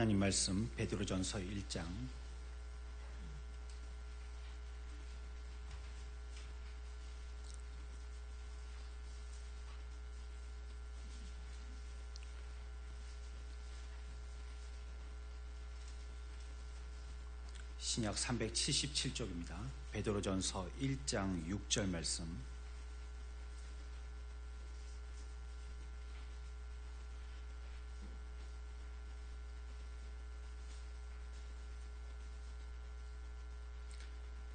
하나님 말씀 베드로전서 1장 신약 377쪽입니다. 베드로전서 1장 6절 말씀.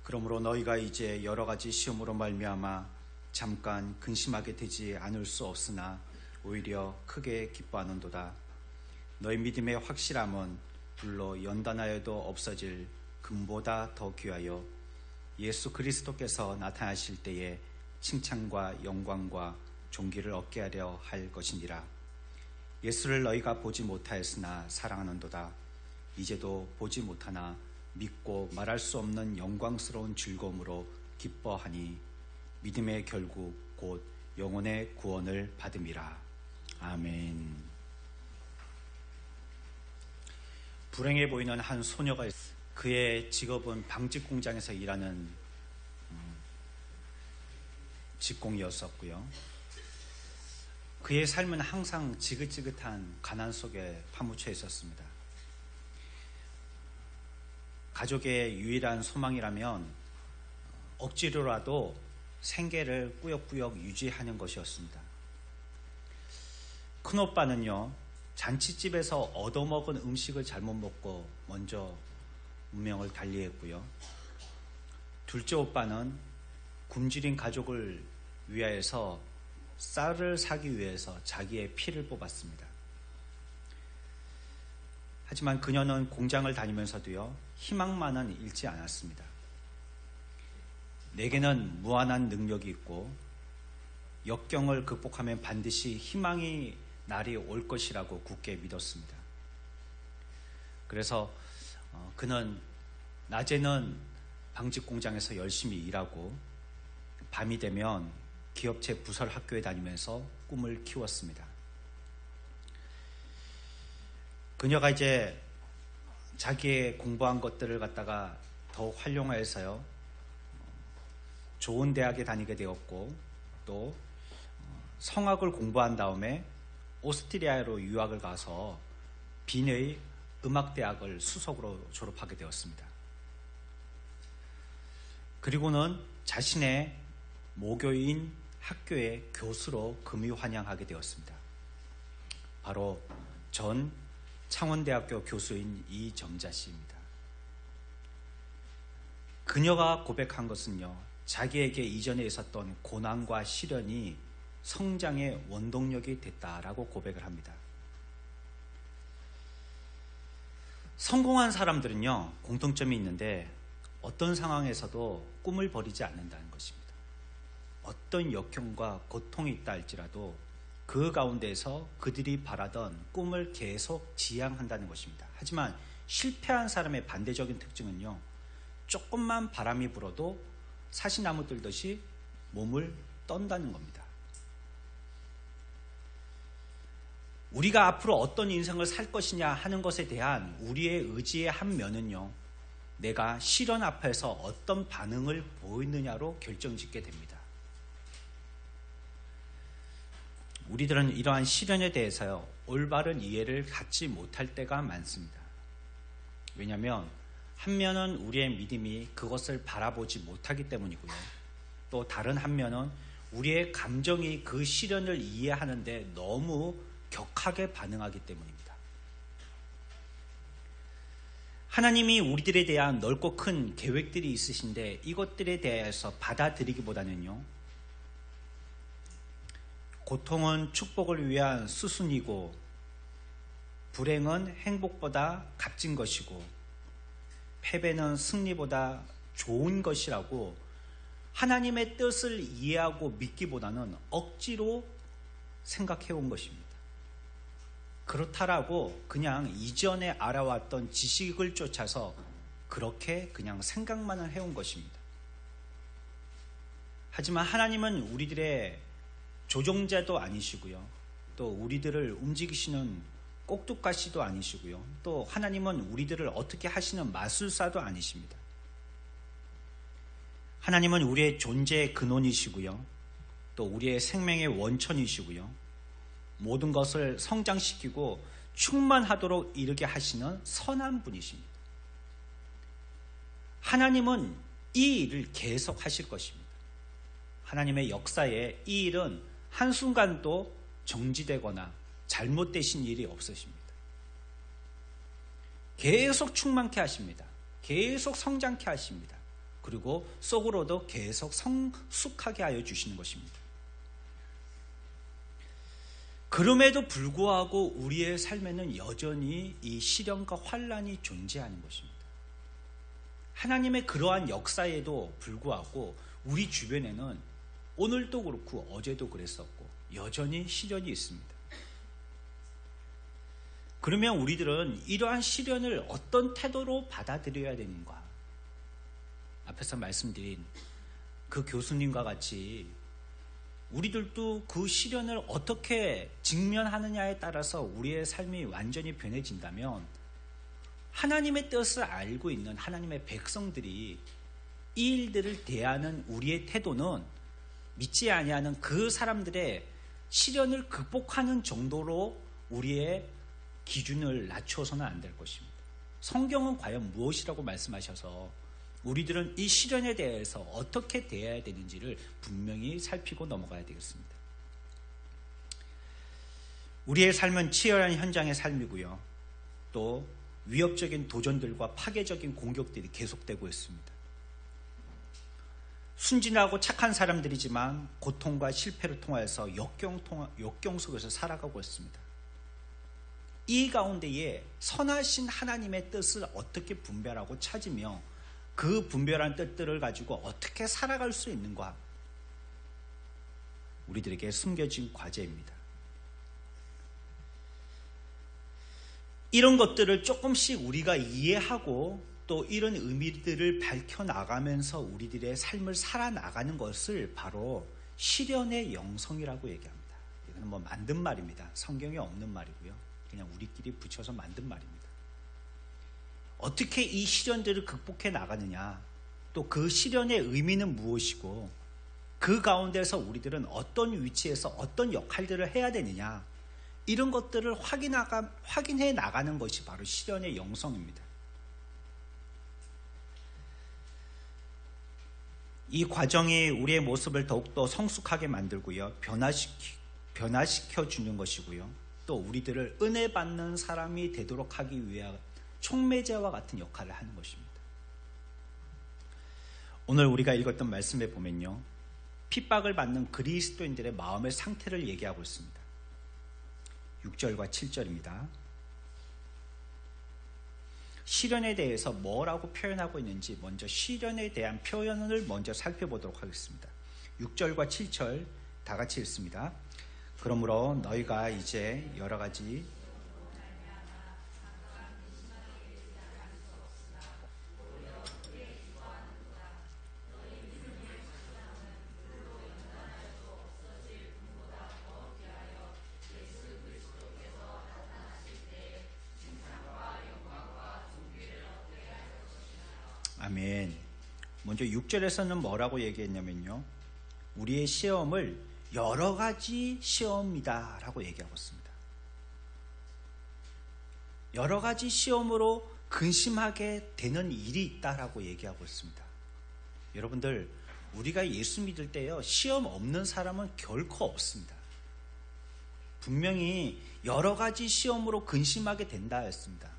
그러므로 너희가 이제 여러 가지 시험으로 말미암아 잠깐 근심하게 되지 않을 수 없으나 오히려 크게 기뻐하는도다. 너희 믿음의 확실함은 불로 연단하여도 없어질 금보다 더 귀하여 예수 그리스도께서 나타나실 때에 칭찬과 영광과 존귀를 얻게 하려 할 것이니라. 예수를 너희가 보지 못하였으나 사랑하는도다. 이제도 보지 못하나 믿고 말할 수 없는 영광스러운 즐거움으로 기뻐하니 믿음의 결국 곧 영혼의 구원을 받음이라. 아멘. 불행해 보이는 한 소녀가 있습니다. 그의 직업은 방직 공장에서 일하는 직공이었었고요. 그의 삶은 항상 지긋지긋한 가난 속에 파묻혀 있었습니다. 가족의 유일한 소망이라면 억지로라도 생계를 꾸역꾸역 유지하는 것이었습니다. 큰오빠는요, 잔치집에서 얻어먹은 음식을 잘못 먹고 먼저 운명을 달리했고요. 둘째 오빠는 굶주린 가족을 위하여서 쌀을 사기 위해서 자기의 피를 뽑았습니다. 하지만 그녀는 공장을 다니면서도요, 희망만은 잃지 않았습니다. 내게는 무한한 능력이 있고 역경을 극복하면 반드시 희망의 날이 올 것이라고 굳게 믿었습니다. 그래서 그는 낮에는 방직 공장에서 열심히 일하고 밤이 되면 기업체 부설 학교에 다니면서 꿈을 키웠습니다. 그녀가 이제 자기의 공부한 것들을 갖다가 더 활용해서요, 좋은 대학에 다니게 되었고, 또 성악을 공부한 다음에 오스트리아로 유학을 가서 빈의 음악대학을 수석으로 졸업하게 되었습니다. 그리고는 자신의 모교인 학교의 교수로 금이 환영하게 되었습니다. 바로 전 창원대학교 교수인 이정자 씨입니다. 그녀가 고백한 것은요, 자기에게 이전에 있었던 고난과 시련이 성장의 원동력이 됐다라고 고백을 합니다. 성공한 사람들은요, 공통점이 있는데 어떤 상황에서도 꿈을 버리지 않는다는 것입니다. 어떤 역경과 고통이 있다 할지라도 그 가운데에서 그들이 바라던 꿈을 계속 지향한다는 것입니다. 하지만 실패한 사람의 반대적인 특징은요, 조금만 바람이 불어도 사시나무 들듯이 몸을 떤다는 겁니다. 우리가 앞으로 어떤 인생을 살 것이냐 하는 것에 대한 우리의 의지의 한 면은요, 내가 시련 앞에서 어떤 반응을 보이느냐로 결정짓게 됩니다. 우리들은 이러한 시련에 대해서요, 올바른 이해를 갖지 못할 때가 많습니다. 왜냐하면 한 면은 우리의 믿음이 그것을 바라보지 못하기 때문이고요, 또 다른 한 면은 우리의 감정이 그 시련을 이해하는데 너무 격하게 반응하기 때문입니다. 하나님이 우리들에 대한 넓고 큰 계획들이 있으신데 이것들에 대해서 받아들이기보다는요, 고통은 축복을 위한 수순이고 불행은 행복보다 값진 것이고 패배는 승리보다 좋은 것이라고 하나님의 뜻을 이해하고 믿기보다는 억지로 생각해온 것입니다. 그렇다라고 그냥 이전에 알아왔던 지식을 쫓아서 그렇게 그냥 생각만을 해온 것입니다. 하지만 하나님은 우리들의 조종자도 아니시고요, 또 우리들을 움직이시는 꼭두가시도 아니시고요. 또 하나님은 우리들을 어떻게 하시는 마술사도 아니십니다. 하나님은 우리의 존재의 근원이시고요. 또 우리의 생명의 원천이시고요. 모든 것을 성장시키고 충만하도록 이르게 하시는 선한 분이십니다. 하나님은 이 일을 계속 하실 것입니다. 하나님의 역사에 이 일은 한순간도 정지되거나 잘못되신 일이 없으십니다. 계속 충만케 하십니다. 계속 성장케 하십니다. 그리고 속으로도 계속 성숙하게 하여 주시는 것입니다. 그럼에도 불구하고 우리의 삶에는 여전히 이 시련과 환난이 존재하는 것입니다. 하나님의 그러한 역사에도 불구하고 우리 주변에는 오늘도 그렇고 어제도 그랬었고 여전히 시련이 있습니다. 그러면 우리들은 이러한 시련을 어떤 태도로 받아들여야 되는가? 앞에서 말씀드린 그 교수님과 같이 우리들도 그 시련을 어떻게 직면하느냐에 따라서 우리의 삶이 완전히 변해진다면 하나님의 뜻을 알고 있는 하나님의 백성들이 이 일들을 대하는 우리의 태도는 믿지 아니하는 그 사람들의 시련을 극복하는 정도로 우리의 기준을 낮추어서는 안 될 것입니다. 성경은 과연 무엇이라고 말씀하셔서 우리들은 이 시련에 대해서 어떻게 대해야 되는지를 분명히 살피고 넘어가야 되겠습니다. 우리의 삶은 치열한 현장의 삶이고요. 또 위협적인 도전들과 파괴적인 공격들이 계속되고 있습니다. 순진하고 착한 사람들이지만 고통과 실패를 통해서 역경 속에서 살아가고 있습니다. 이 가운데에 선하신 하나님의 뜻을 어떻게 분별하고 찾으며 그 분별한 뜻들을 가지고 어떻게 살아갈 수 있는가? 우리들에게 숨겨진 과제입니다. 이런 것들을 조금씩 우리가 이해하고 또 이런 의미들을 밝혀나가면서 우리들의 삶을 살아나가는 것을 바로 시련의 영성이라고 얘기합니다. 이거는 뭐 만든 말입니다. 성경에 없는 말이고요. 그냥 우리끼리 붙여서 만든 말입니다. 어떻게 이 시련들을 극복해 나가느냐, 또 그 시련의 의미는 무엇이고 그 가운데서 우리들은 어떤 위치에서 어떤 역할들을 해야 되느냐, 이런 것들을 확인해 나가는 것이 바로 시련의 영성입니다. 이 과정이 우리의 모습을 더욱더 성숙하게 만들고요, 변화시켜 주는 것이고요, 또 우리들을 은혜 받는 사람이 되도록 하기 위한 촉매제와 같은 역할을 하는 것입니다. 오늘 우리가 읽었던 말씀에 보면요, 핍박을 받는 그리스도인들의 마음의 상태를 얘기하고 있습니다. 6절과 7절입니다. 시련에 대해서 뭐라고 표현하고 있는지 먼저 시련에 대한 표현을 먼저 살펴보도록 하겠습니다. 6절과 7절 다 같이 읽습니다. 그러므로 너희가 이제 여러 가지 아멘. 먼저 6절에서는 뭐라고 얘기했냐면요, 우리의 시험을 여러 가지 시험이다 라고 얘기하고 있습니다. 여러 가지 시험으로 근심하게 되는 일이 있다라고 얘기하고 있습니다. 여러분들, 우리가 예수 믿을 때요, 시험 없는 사람은 결코 없습니다. 분명히 여러 가지 시험으로 근심하게 된다 했습니다.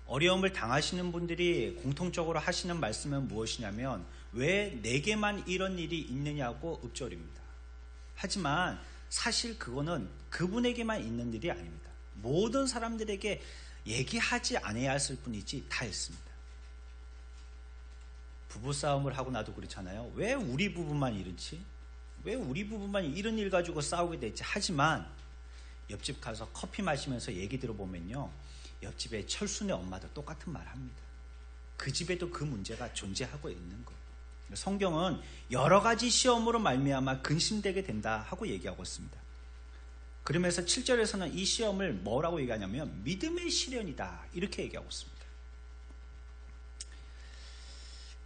어려움을 당하시는 분들이 공통적으로 하시는 말씀은 무엇이냐면, 왜 내게만 이런 일이 있느냐고 읊조립니다. 하지만 사실 그거는 그분에게만 있는 일이 아닙니다. 모든 사람들에게 얘기하지 않아야 했을 뿐이지 다 했습니다. 부부싸움을 하고 나도 그렇잖아요. 왜 우리 부부만 이렇지? 왜 우리 부부만 이런 일 가지고 싸우게 됐지? 하지만 옆집 가서 커피 마시면서 얘기 들어보면요, 옆집에 철순의 엄마도 똑같은 말 합니다. 그 집에도 그 문제가 존재하고 있는 거예요. 성경은 여러 가지 시험으로 말미암아 근심되게 된다 하고 얘기하고 있습니다. 그러면서 7절에서는 이 시험을 뭐라고 얘기하냐면 믿음의 시련이다 이렇게 얘기하고 있습니다.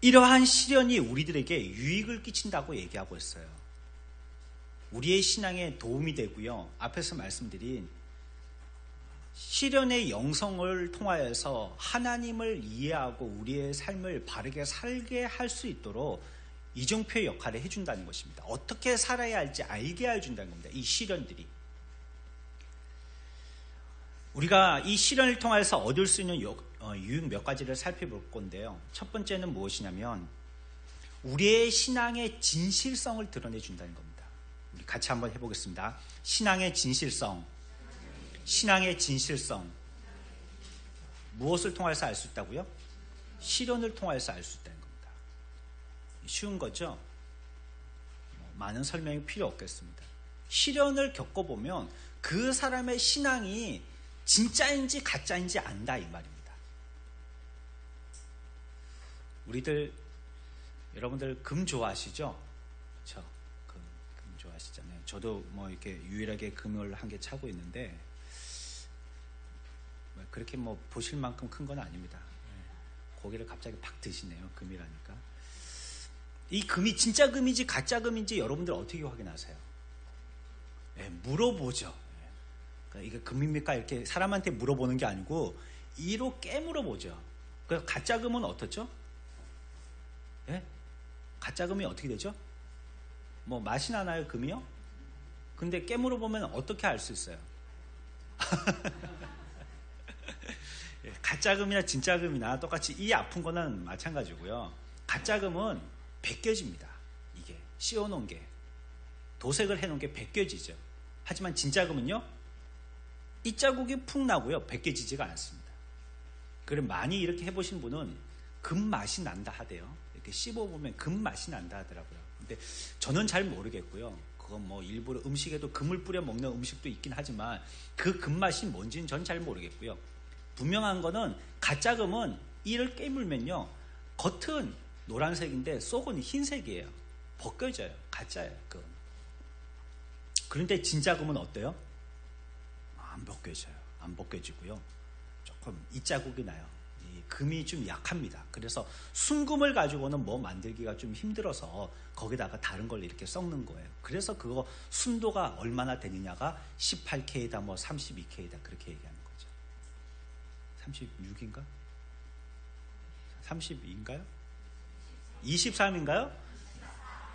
이러한 시련이 우리들에게 유익을 끼친다고 얘기하고 있어요. 우리의 신앙에 도움이 되고요. 앞에서 말씀드린 시련의 영성을 통하여서 하나님을 이해하고 우리의 삶을 바르게 살게 할 수 있도록 이정표의 역할을 해준다는 것입니다. 어떻게 살아야 할지 알게 해준다는 겁니다. 이 시련들이. 우리가 이 시련을 통해서 얻을 수 있는 유익 몇 가지를 살펴볼 건데요. 첫 번째는 무엇이냐면 우리의 신앙의 진실성을 드러내준다는 겁니다. 우리 같이 한번 해보겠습니다. 신앙의 진실성. 신앙의 진실성. 무엇을 통해서 알 수 있다고요? 시련을 통해서 알 수 있다는 겁니다. 쉬운 거죠? 많은 설명이 필요 없겠습니다. 시련을 겪어보면 그 사람의 신앙이 진짜인지 가짜인지 안다 이 말입니다. 우리들 여러분들 금 좋아하시죠? 그렇죠? 금 좋아하시잖아요. 저도 뭐 이렇게 유일하게 금을 한 개 차고 있는데 그렇게 뭐 보실 만큼 큰 건 아닙니다. 고개를 갑자기 팍 드시네요. 금이라니까. 이 금이 진짜 금인지 가짜 금인지 여러분들 어떻게 확인하세요? 물어보죠. 이게 금입니까? 이렇게 사람한테 물어보는 게 아니고 이로 깨물어보죠. 그래서 가짜 금은 어떻죠? 가짜 금이 어떻게 되죠? 뭐 맛이 나나요, 금이요? 근데 깨물어보면 어떻게 알 수 있어요? 가짜 금이나 진짜 금이나 똑같이 이 아픈 거는 마찬가지고요. 가짜 금은 벗겨집니다. 이게 씌워놓은 게 도색을 해놓은 게 벗겨지죠. 하지만 진짜 금은요, 이 자국이 푹 나고요, 벗겨지지가 않습니다. 그래 많이 이렇게 해보신 분은 금 맛이 난다 하대요. 이렇게 씹어보면 금 맛이 난다 하더라고요. 근데 저는 잘 모르겠고요. 그건 뭐 일부러 음식에도 금을 뿌려 먹는 음식도 있긴 하지만 그 금 맛이 뭔지는 전 잘 모르겠고요. 분명한 거는 가짜 금은 이를 깨물면요, 겉은 노란색인데 속은 흰색이에요. 벗겨져요. 가짜예요. 금. 그런데 진짜 금은 어때요? 안 벗겨져요. 안 벗겨지고요. 조금 이 자국이 나요. 이 금이 좀 약합니다. 그래서 순금을 가지고는 뭐 만들기가 좀 힘들어서 거기다가 다른 걸 이렇게 섞는 거예요. 그래서 그거 순도가 얼마나 되느냐가 18K다, 뭐 32K다 그렇게 얘기하는 거죠. 36인가? 32인가요? 23인가요?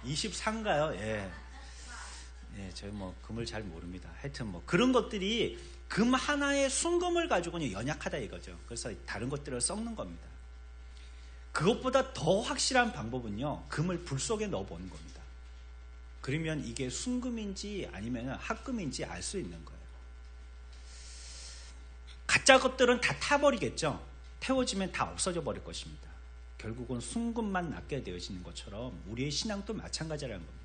24인가요? 예. 저희 뭐 금을 잘 모릅니다. 하여튼 뭐 그런 것들이 금 하나의 순금을 가지고는 연약하다 이거죠. 그래서 다른 것들을 섞는 겁니다. 그것보다 더 확실한 방법은요, 금을 불 속에 넣어보는 겁니다. 그러면 이게 순금인지 아니면 합금인지 알 수 있는 거예요. 가짜 것들은 다 타버리겠죠. 태워지면 다 없어져 버릴 것입니다. 결국은 순금만 낫게 되어지는 것처럼 우리의 신앙도 마찬가지라는 겁니다.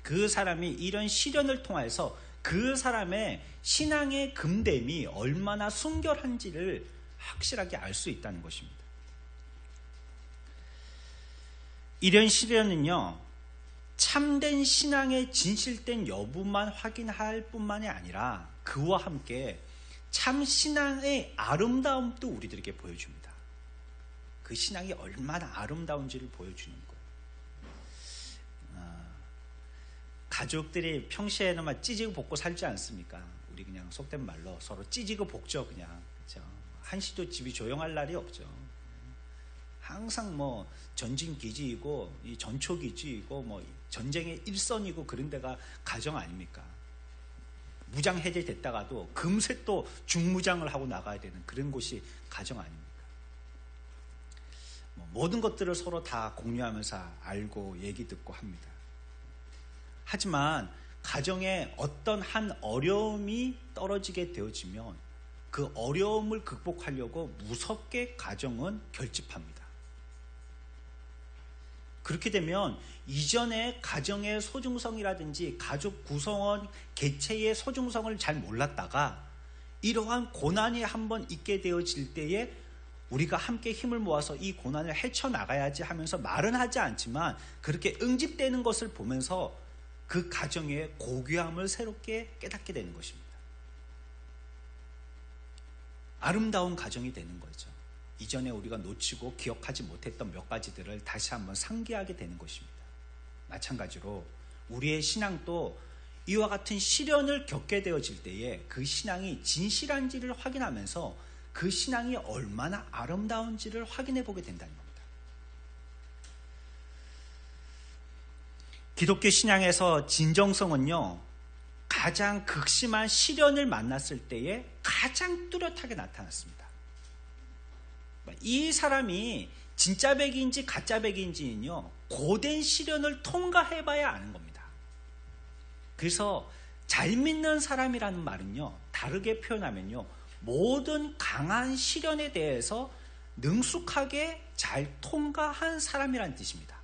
그 사람이 이런 시련을 통해서 그 사람의 신앙의 금됨이 얼마나 순결한지를 확실하게 알 수 있다는 것입니다. 이런 시련은요, 참된 신앙의 진실된 여부만 확인할 뿐만이 아니라 그와 함께 참 신앙의 아름다움도 우리들에게 보여줍니다. 그 신앙이 얼마나 아름다운지를 보여주는 거예요. 가족들이 평소에는 막 찌지고 볶고 살지 않습니까? 우리 그냥 속된 말로 서로 찌지고 볶죠, 그냥. 그렇죠? 한시도 집이 조용할 날이 없죠. 항상 뭐 전진기지이고 이 전초기지이고 뭐 전쟁의 일선이고 그런 데가 가정 아닙니까? 무장 해제됐다가도 금세 또 중무장을 하고 나가야 되는 그런 곳이 가정 아닙니까? 모든 것들을 서로 다 공유하면서 알고 얘기 듣고 합니다. 하지만 가정에 어떤 한 어려움이 떨어지게 되어지면 그 어려움을 극복하려고 무섭게 가정은 결집합니다. 그렇게 되면 이전에 가정의 소중성이라든지 가족 구성원 개체의 소중성을 잘 몰랐다가 이러한 고난이 한번 있게 되어질 때에 우리가 함께 힘을 모아서 이 고난을 헤쳐나가야지 하면서 말은 하지 않지만 그렇게 응집되는 것을 보면서 그 가정의 고귀함을 새롭게 깨닫게 되는 것입니다. 아름다운 가정이 되는 거죠. 이전에 우리가 놓치고 기억하지 못했던 몇 가지들을 다시 한번 상기하게 되는 것입니다. 마찬가지로 우리의 신앙도 이와 같은 시련을 겪게 되어질 때에 그 신앙이 진실한지를 확인하면서 그 신앙이 얼마나 아름다운지를 확인해 보게 된다는 겁니다. 기독교 신앙에서 진정성은요, 가장 극심한 시련을 만났을 때에 가장 뚜렷하게 나타났습니다. 이 사람이 진짜 백인지 가짜 백인지는요, 고된 시련을 통과해봐야 아는 겁니다. 그래서 잘 믿는 사람이라는 말은요, 다르게 표현하면요, 모든 강한 시련에 대해서 능숙하게 잘 통과한 사람이라는 뜻입니다.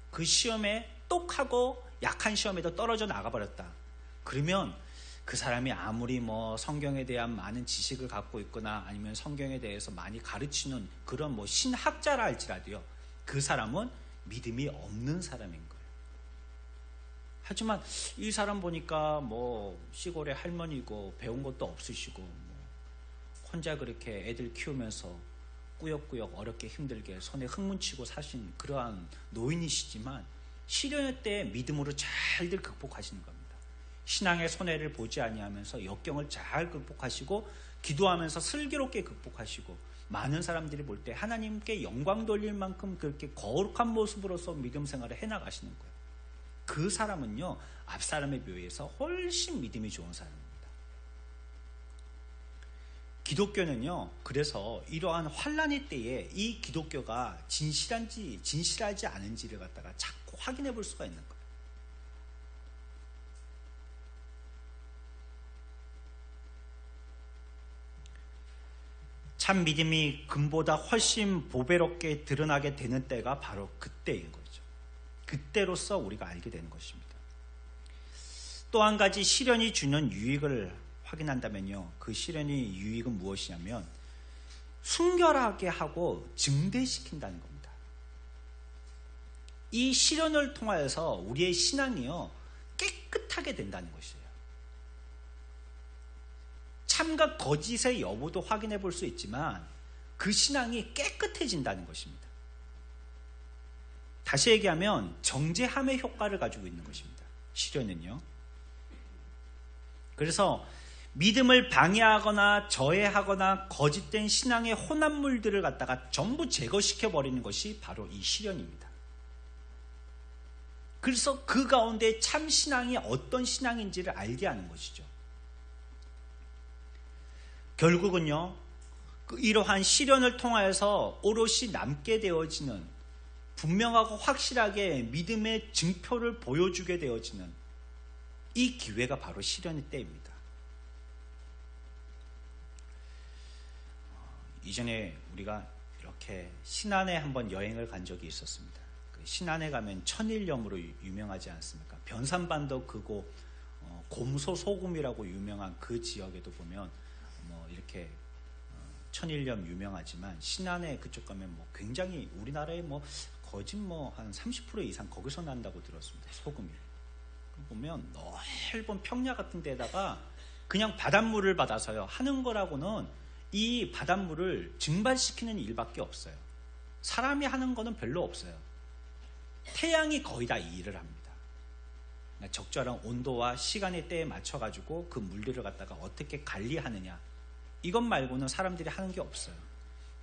그 시험에 똑하고 약한 시험에도 떨어져 나가버렸다. 그러면 그 사람이 아무리 성경에 대한 많은 지식을 갖고 있거나 아니면 성경에 대해서 많이 가르치는 그런 신학자라 할지라도요, 그 사람은 믿음이 없는 사람인 거예요. 하지만 이 사람 보니까 시골의 할머니고 배운 것도 없으시고 혼자 그렇게 애들 키우면서 꾸역꾸역 어렵게 힘들게 손에 흙문치고 사신 그러한 노인이시지만 시련의 때 믿음으로 잘들 극복하시는 겁니다. 신앙의 손해를 보지 아니하면서 역경을 잘 극복하시고 기도하면서 슬기롭게 극복하시고 많은 사람들이 볼 때 하나님께 영광 돌릴 만큼 그렇게 거룩한 모습으로서 믿음 생활을 해나가시는 거예요. 그 사람은요, 앞사람에 비해서 훨씬 믿음이 좋은 사람입니다. 기독교는요, 그래서 이러한 환난의 때에 이 기독교가 진실한지 진실하지 않은지를 갖다가 자꾸 확인해 볼 수가 있는 거예요. 참 믿음이 금보다 훨씬 보배롭게 드러나게 되는 때가 바로 그때인 거죠. 그때로서 우리가 알게 되는 것입니다. 또 한 가지 시련이 주는 유익을 확인한다면요, 그 시련의 유익은 무엇이냐면 순결하게 하고 증대시킨다는 겁니다. 이 시련을 통하여서 우리의 신앙이요, 깨끗하게 된다는 것이에요. 참과 거짓의 여부도 확인해 볼 수 있지만 그 신앙이 깨끗해진다는 것입니다. 다시 얘기하면 정죄함의 효과를 가지고 있는 것입니다. 시련은요. 그래서 믿음을 방해하거나 저해하거나 거짓된 신앙의 혼합물들을 갖다가 전부 제거시켜버리는 것이 바로 이 시련입니다. 그래서 그 가운데 참 신앙이 어떤 신앙인지를 알게 하는 것이죠. 결국은요, 이러한 시련을 통하여서 오롯이 남게 되어지는, 분명하고 확실하게 믿음의 증표를 보여주게 되어지는 이 기회가 바로 시련의 때입니다. 이전에 우리가 이렇게 신안에 한번 여행을 간 적이 있었습니다. 그 신안에 가면 천일염으로 유명하지 않습니까? 변산반도 그곳 곰소 소금이라고 유명한 그 지역에도 보면 이렇게 천일염 유명하지만 신안에 그쪽 가면 굉장히 우리나라의 거진 한 30% 이상 거기서 난다고 들었습니다. 소금이. 보면 넓은 평야 같은 데다가 그냥 바닷물을 받아서요 하는 거라고는 이 바닷물을 증발시키는 일밖에 없어요. 사람이 하는 거는 별로 없어요. 태양이 거의 다 이 일을 합니다. 적절한 온도와 시간의 때에 맞춰가지고 그 물들을 갖다가 어떻게 관리하느냐, 이것 말고는 사람들이 하는 게 없어요.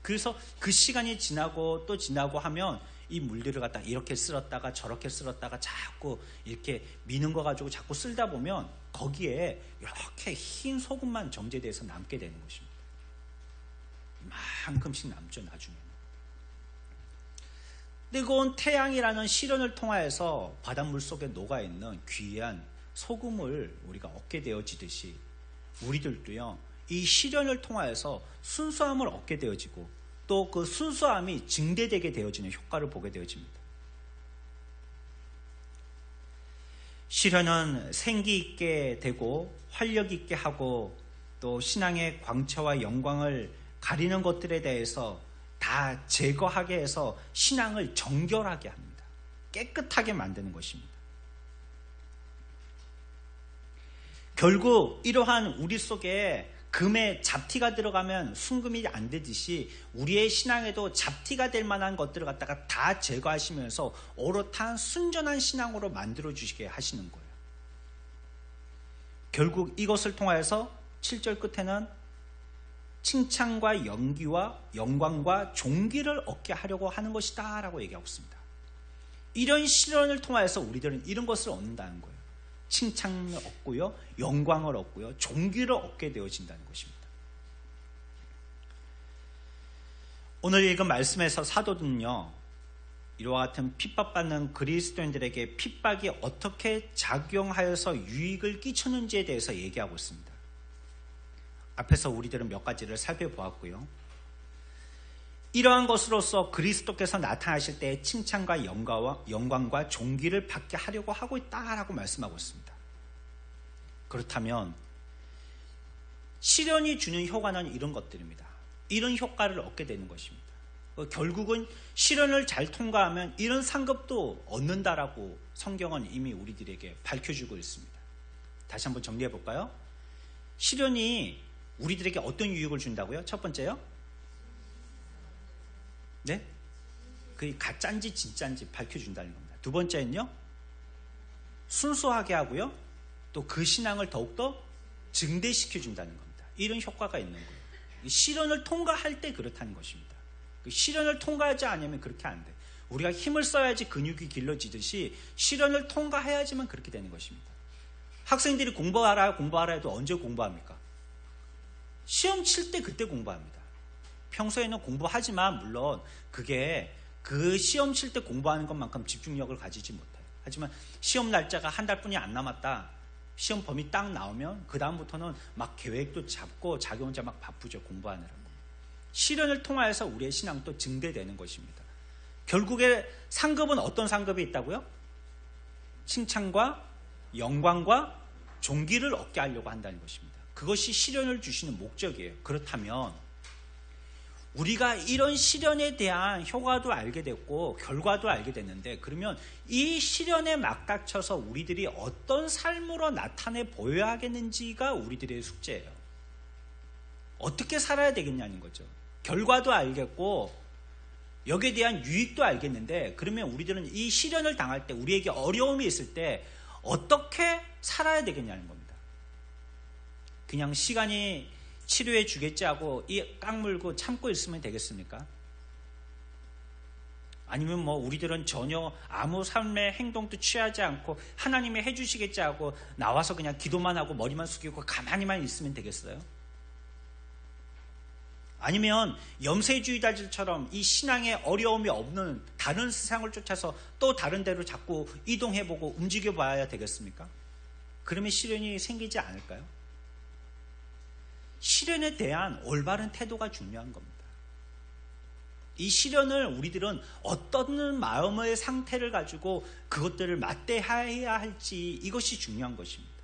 그래서 그 시간이 지나고 또 지나고 하면 이 물들을 갖다 이렇게 쓸었다가 저렇게 쓸었다가 자꾸 이렇게 미는 거 가지고 자꾸 쓸다 보면 거기에 이렇게 흰 소금만 정제돼서 남게 되는 것입니다. 이만큼씩 남죠, 나중에는. 뜨거운 태양이라는 시련을 통하여서 바닷물 속에 녹아있는 귀한 소금을 우리가 얻게 되어지듯이 우리들도요, 이 시련을 통하여서 순수함을 얻게 되어지고 또 그 순수함이 증대되게 되어지는 효과를 보게 되어집니다. 시련은 생기 있게 되고 활력 있게 하고 또 신앙의 광채와 영광을 가리는 것들에 대해서 다 제거하게 해서 신앙을 정결하게 합니다. 깨끗하게 만드는 것입니다. 결국 이러한 우리 속에 금에 잡티가 들어가면 순금이 안 되듯이 우리의 신앙에도 잡티가 될 만한 것들을 갖다가 다 제거하시면서 오롯한 순전한 신앙으로 만들어주시게 하시는 거예요. 결국 이것을 통하여서 7절 끝에는 칭찬과 연기와 영광과 존귀를 얻게 하려고 하는 것이다 라고 얘기하고 있습니다. 이런 실현을 통하여서 우리들은 이런 것을 얻는다는 거예요. 칭찬을 얻고요, 영광을 얻고요, 존귀를 얻게 되어진다는 것입니다. 오늘 읽은 말씀에서 사도는요, 이와 같은 핍박받는 그리스도인들에게 핍박이 어떻게 작용하여서 유익을 끼쳤는지에 대해서 얘기하고 있습니다. 앞에서 우리들은 몇 가지를 살펴보았고요. 이러한 것으로서 그리스도께서 나타나실 때 칭찬과 영광과 존귀를 받게 하려고 하고 있다라고 말씀하고 있습니다. 그렇다면 시련이 주는 효과는 이런 것들입니다. 이런 효과를 얻게 되는 것입니다. 결국은 시련을 잘 통과하면 이런 상급도 얻는다라고 성경은 이미 우리들에게 밝혀주고 있습니다. 다시 한번 정리해 볼까요? 시련이 우리들에게 어떤 유익을 준다고요? 첫 번째요? 네? 그게 가짜인지 진짜인지 밝혀준다는 겁니다. 두 번째는요, 순수하게 하고요, 또 그 신앙을 더욱더 증대시켜준다는 겁니다. 이런 효과가 있는 거예요. 시련을 통과할 때 그렇다는 것입니다. 시련을 통과하지 않으면 그렇게 안 돼. 우리가 힘을 써야지 근육이 길러지듯이 시련을 통과해야지만 그렇게 되는 것입니다. 학생들이 공부하라 해도 언제 공부합니까? 시험 칠 때 그때 공부합니다. 평소에는 공부하지만 물론 그게 그 시험 칠 때 공부하는 것만큼 집중력을 가지지 못해요. 하지만 시험 날짜가 한 달뿐이 안 남았다, 시험 범위 딱 나오면 그 다음부터는 막 계획도 잡고 자기 혼자 막 바쁘죠. 공부하느라고. 시련을 통하여서 우리의 신앙도 증대되는 것입니다. 결국에 상급은 어떤 상급이 있다고요? 칭찬과 영광과 존귀를 얻게 하려고 한다는 것입니다. 그것이 시련을 주시는 목적이에요. 그렇다면 우리가 이런 시련에 대한 효과도 알게 됐고 결과도 알게 됐는데, 그러면 이 시련에 맞닥쳐서 우리들이 어떤 삶으로 나타내 보여야 하겠는지가 우리들의 숙제예요. 어떻게 살아야 되겠냐는 거죠. 결과도 알겠고 여기에 대한 유익도 알겠는데, 그러면 우리들은 이 시련을 당할 때, 우리에게 어려움이 있을 때 어떻게 살아야 되겠냐는 겁니다. 그냥 시간이 치료해 주겠지 하고 이 깍물고 참고 있으면 되겠습니까? 아니면 뭐 우리들은 전혀 아무 삶의 행동도 취하지 않고 하나님이 해주시겠지 하고 나와서 그냥 기도만 하고 머리만 숙이고 가만히만 있으면 되겠어요? 아니면 염세주의자들처럼 이 신앙에 어려움이 없는 다른 세상을 쫓아서 또 다른 데로 자꾸 이동해보고 움직여봐야 되겠습니까? 그러면 시련이 생기지 않을까요? 시련에 대한 올바른 태도가 중요한 겁니다. 이 시련을 우리들은 어떤 마음의 상태를 가지고 그것들을 맞대해야 할지, 이것이 중요한 것입니다.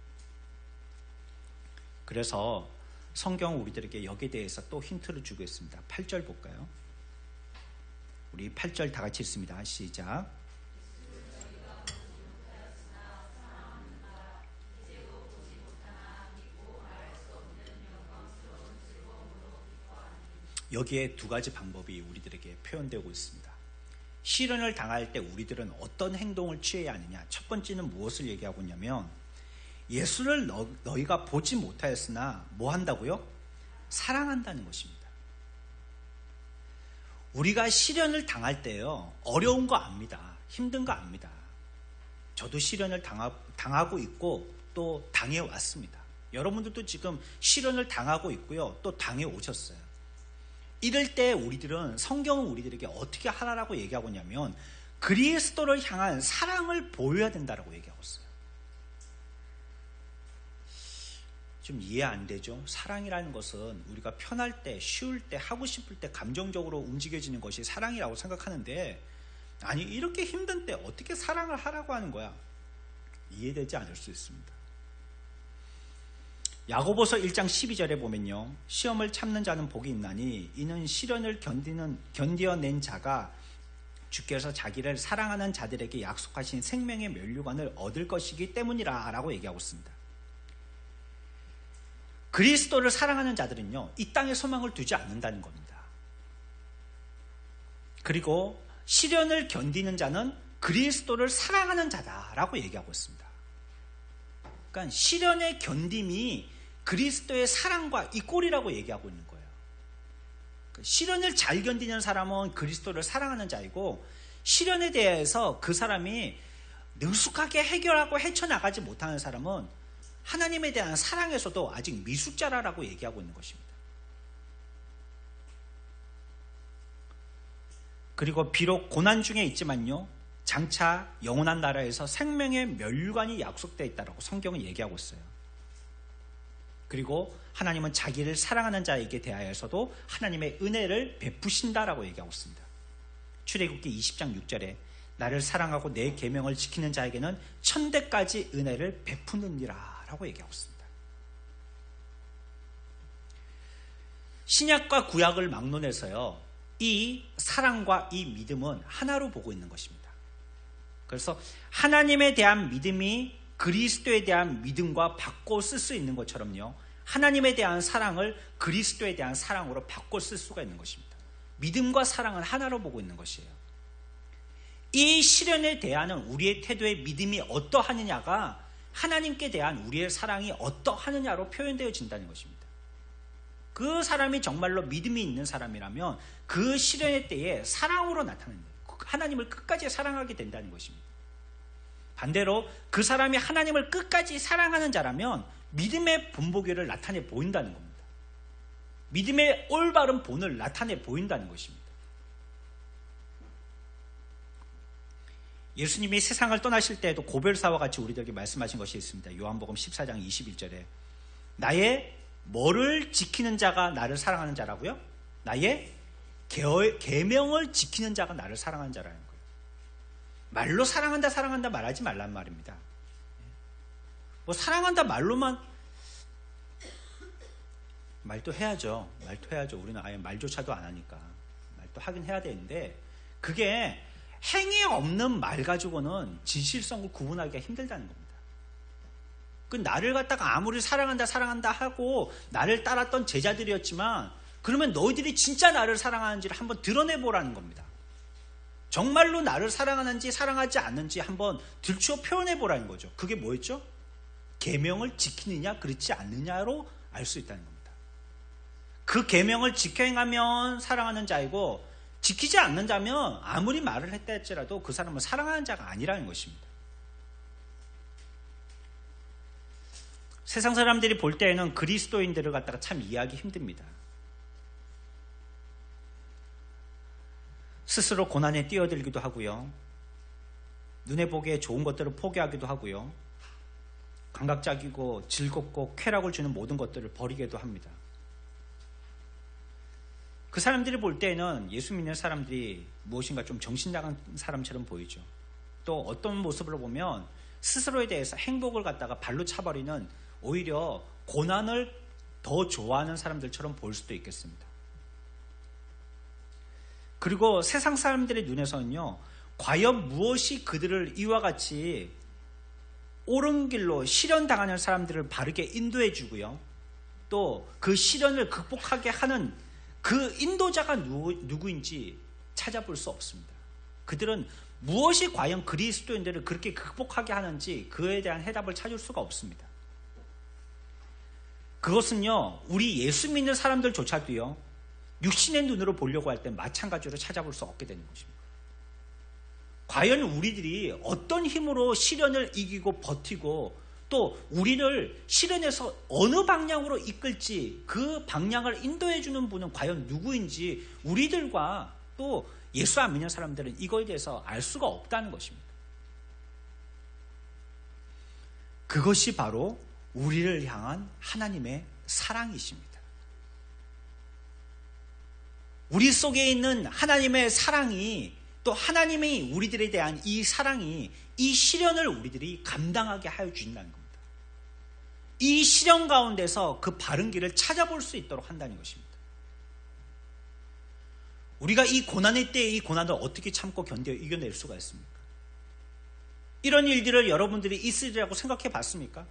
그래서 성경은 우리들에게 여기에 대해서 또 힌트를 주고 있습니다. 8절 볼까요? 우리 8절 다 같이 읽습니다. 시작. 여기에 두 가지 방법이 우리들에게 표현되고 있습니다. 시련을 당할 때 우리들은 어떤 행동을 취해야 하느냐. 첫 번째는 무엇을 얘기하고 있냐면, 예수를 너희가 보지 못하였으나 뭐 한다고요? 사랑한다는 것입니다. 우리가 시련을 당할 때요, 어려운 거 압니다. 힘든 거 압니다. 저도 시련을 당하고 있고 또 당해왔습니다. 여러분들도 지금 시련을 당하고 있고요, 또 당해오셨어요. 이럴 때 우리들은, 성경은 우리들에게 어떻게 하라고 얘기하고 있냐면 그리스도를 향한 사랑을 보여야 된다고 얘기하고 있어요. 좀 이해 안 되죠? 사랑이라는 것은 우리가 편할 때, 쉬울 때, 하고 싶을 때 감정적으로 움직여지는 것이 사랑이라고 생각하는데, 아니 이렇게 힘든 때 어떻게 사랑을 하라고 하는 거야? 이해되지 않을 수 있습니다. 야고보서 1장 12절에 보면요, 시험을 참는 자는 복이 있나니 이는 시련을 견디어낸 자가 주께서 자기를 사랑하는 자들에게 약속하신 생명의 면류관을 얻을 것이기 때문이라 라고 얘기하고 있습니다. 그리스도를 사랑하는 자들은요, 이 땅에 소망을 두지 않는다는 겁니다. 그리고 시련을 견디는 자는 그리스도를 사랑하는 자다라고 얘기하고 있습니다. 그러니까 시련의 견딤이 그리스도의 사랑과 이꼴이라고 얘기하고 있는 거예요. 시련을 잘 견디는 사람은 그리스도를 사랑하는 자이고, 시련에 대해서 그 사람이 능숙하게 해결하고 헤쳐나가지 못하는 사람은 하나님에 대한 사랑에서도 아직 미숙자라고 얘기하고 있는 것입니다. 그리고 비록 고난 중에 있지만요, 장차 영원한 나라에서 생명의 면류관이 약속되어 있다고 성경은 얘기하고 있어요. 그리고 하나님은 자기를 사랑하는 자에게 대하여서도 하나님의 은혜를 베푸신다라고 얘기하고 있습니다. 출애굽기 20장 6절에 나를 사랑하고 내 계명을 지키는 자에게는 천대까지 은혜를 베푸느니라 라고 얘기하고 있습니다. 신약과 구약을 막론해서요, 이 사랑과 이 믿음은 하나로 보고 있는 것입니다. 그래서 하나님에 대한 믿음이 그리스도에 대한 믿음과 바꿔 쓸 수 있는 것처럼요, 하나님에 대한 사랑을 그리스도에 대한 사랑으로 바꿔 쓸 수가 있는 것입니다. 믿음과 사랑은 하나로 보고 있는 것이에요. 이 시련에 대하는 우리의 태도의 믿음이 어떠하느냐가 하나님께 대한 우리의 사랑이 어떠하느냐로 표현되어진다는 것입니다. 그 사람이 정말로 믿음이 있는 사람이라면 그 시련의 때에 사랑으로 나타난다. 하나님을 끝까지 사랑하게 된다는 것입니다. 반대로 그 사람이 하나님을 끝까지 사랑하는 자라면 믿음의 본보기를 나타내 보인다는 겁니다. 믿음의 올바른 본을 나타내 보인다는 것입니다. 예수님이 세상을 떠나실 때에도 고별사와 같이 우리들에게 말씀하신 것이 있습니다. 요한복음 14장 21절에 나의 뭐를 지키는 자가 나를 사랑하는 자라고요? 나의 계명을 지키는 자가 나를 사랑하는 자라는 거예요. 말로 사랑한다 사랑한다 말하지 말란 말입니다. 뭐 사랑한다 말로만 말도 해야죠. 우리는 아예 말조차도 안 하니까 말도 하긴 해야 되는데, 그게 행위 없는 말 가지고는 진실성을 구분하기가 힘들다는 겁니다. 그 나를 갖다가 아무리 사랑한다 하고 나를 따랐던 제자들이었지만, 그러면 너희들이 진짜 나를 사랑하는지를 한번 드러내보라는 겁니다. 정말로 나를 사랑하는지 사랑하지 않는지 한번 들추어 표현해보라는 거죠. 그게 뭐였죠? 계명을 지키느냐 그렇지 않느냐로 알 수 있다는 겁니다. 그 계명을 지켜 행하면 사랑하는 자이고, 지키지 않는 자면 아무리 말을 했다 할지라도 그 사람은 사랑하는 자가 아니라는 것입니다. 세상 사람들이 볼 때에는 그리스도인들을 갖다가 참 이해하기 힘듭니다. 스스로 고난에 뛰어들기도 하고요, 눈에 보기에 좋은 것들을 포기하기도 하고요, 감각적이고 즐겁고 쾌락을 주는 모든 것들을 버리기도 합니다. 그 사람들이 볼 때에는 예수 믿는 사람들이 무엇인가 좀 정신 나간 사람처럼 보이죠. 또 어떤 모습으로 보면 스스로에 대해서 행복을 갖다가 발로 차버리는, 오히려 고난을 더 좋아하는 사람들처럼 보일 수도 있겠습니다. 그리고 세상 사람들의 눈에서는요, 과연 무엇이 그들을 이와 같이 옳은 길로 시련당하는 사람들을 바르게 인도해 주고요, 또 그 시련을 극복하게 하는 그 인도자가 누구인지 찾아볼 수 없습니다. 그들은 무엇이 과연 그리스도인들을 그렇게 극복하게 하는지 그에 대한 해답을 찾을 수가 없습니다. 그것은요, 우리 예수 믿는 사람들조차도요, 육신의 눈으로 보려고 할 때 마찬가지로 찾아볼 수 없게 되는 것입니다. 과연 우리들이 어떤 힘으로 시련을 이기고 버티고, 또 우리를 시련에서 어느 방향으로 이끌지 그 방향을 인도해 주는 분은 과연 누구인지 우리들과 또 예수 안 믿는 사람들은 이거에 대해서 알 수가 없다는 것입니다. 그것이 바로 우리를 향한 하나님의 사랑이십니다. 우리 속에 있는 하나님의 사랑이, 또 하나님이 우리들에 대한 이 사랑이 이 시련을 우리들이 감당하게 하여 주신다는 겁니다. 이 시련 가운데서 그 바른 길을 찾아볼 수 있도록 한다는 것입니다. 우리가 이 고난의 때에 이 고난을 어떻게 참고 견뎌 이겨낼 수가 있습니까? 이런 일들을 여러분들이 있으리라고 생각해 봤습니까?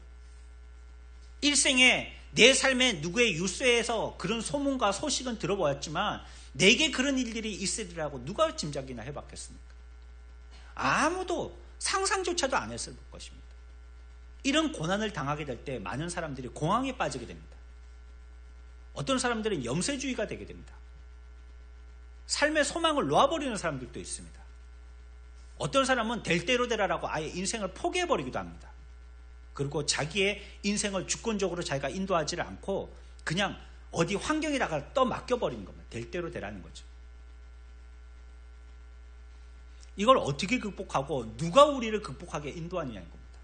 일생에 내 삶에 누구의 유세에서 그런 소문과 소식은 들어보았지만 내게 그런 일들이 있으리라고 누가 짐작이나 해봤겠습니까? 아무도 상상조차도 안 했을 것입니다. 이런 고난을 당하게 될 때 많은 사람들이 공황에 빠지게 됩니다. 어떤 사람들은 염세주의가 되게 됩니다. 삶의 소망을 놓아버리는 사람들도 있습니다. 어떤 사람은 될 대로 되라라고 아예 인생을 포기해버리기도 합니다. 그리고 자기의 인생을 주권적으로 자기가 인도하지를 않고 그냥 어디 환경에다가 떠맡겨버리는 겁니다. 될 대로 되라는 거죠. 이걸 어떻게 극복하고 누가 우리를 극복하게 인도하느냐는 겁니다.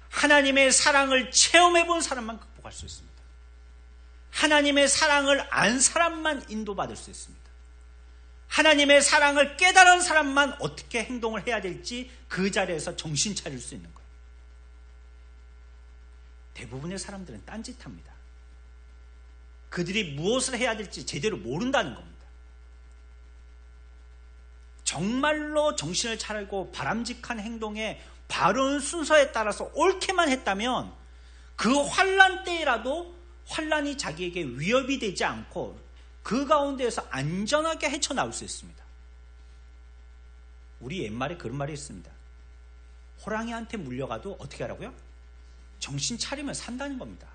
하나님의 사랑을 체험해본 사람만 극복할 수 있습니다. 하나님의 사랑을 안 사람만 인도받을 수 있습니다. 하나님의 사랑을 깨달은 사람만 어떻게 행동을 해야 될지 그 자리에서 정신 차릴 수 있는 거예요. 대부분의 사람들은 딴짓합니다. 그들이 무엇을 해야 될지 제대로 모른다는 겁니다. 정말로 정신을 차리고 바람직한 행동에 바른 순서에 따라서 옳게만 했다면 그 환난 때라도 환난이 자기에게 위협이 되지 않고 그 가운데에서 안전하게 헤쳐나올 수 있습니다. 우리 옛말에 그런 말이 있습니다. 호랑이한테 물려가도 어떻게 하라고요? 정신 차리면 산다는 겁니다.